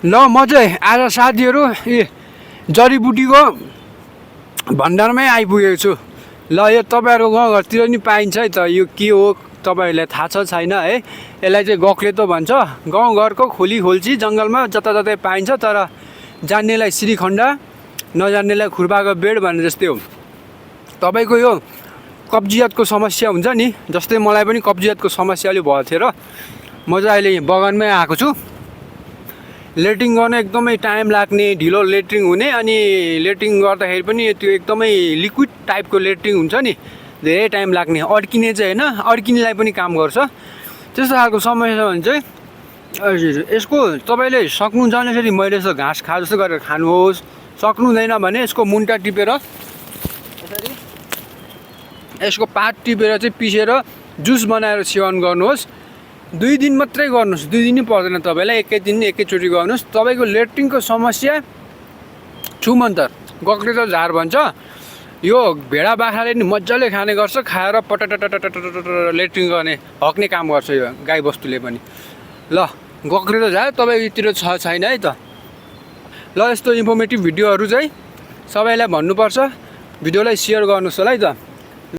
ल म चाहिँ आज साथीहरू जडीबुटीको भण्डारमै आइपुगेको छु। ल यो तपाईँहरूको गाउँघरतिर नि पाइन्छ है त, यो के हो तपाईँहरूलाई थाहा छ छैन है। यसलाई चाहिँ गक्लेतो भन्छ। गाउँघरको खोली खोल्ची जङ्गलमा जताततै पाइन्छ, तर जान्नेलाई श्रीखण्ड नजान्नेलाई खुर्पाको बेड भने जस्तै हो। तपाईँको यो कब्जियतको समस्या हुन्छ नि, जस्तै मलाई पनि कब्जियतको समस्या अलि भएको थियो र म चाहिँ अहिले बगानमै आएको छु। लेट्रिङ गर्न एकदमै टाइम लाग्ने, ढिलो लेट्रिङ हुने, अनि लेट्रिङ गर्दाखेरि पनि त्यो एकदमै लिक्विड टाइपको लेट्रिङ हुन्छ नि, धेरै टाइम लाग्ने, अड्किने चाहिँ होइन, अड्किनेलाई पनि काम गर्छ। त्यस्तो खालको समस्या छ भने चाहिँ यसको तपाईँले सक्नुहुन्छ भने यसरी मैले यसो घाँस खा जस्तो गरेर खानुहोस्। सक्नुहुँदैन भने यसको मुन्टा टिपेर यसरी यसको पात टिपेर चाहिँ पिसेर जुस बनाएर सेवन गर्नुहोस्। 2 दिन मात्रै गर्नुहोस्, 2 दिन पर्दैन तपाईँलाई, एकै दिन एकैचोटि गर्नुहोस्। तपाईँको लेट्रिङको समस्या छुमन्तर, गक्लेतो झार भन्छ। यो भेडा बाख्राले नि मजाले खाने गर्छ, खाएर पटटटटटटट लेट्रिङ गर्ने हक्ने काम गर्छ यो गाई बस्तुले पनि। ल गक्लेतो झार तपाईँतिर छ छैन है त। ल यस्तो इन्फर्मेटिभ भिडियोहरू चाहिँ सबैलाई भन्नुपर्छ, भिडियोलाई सेयर गर्नुहोस् होला है त।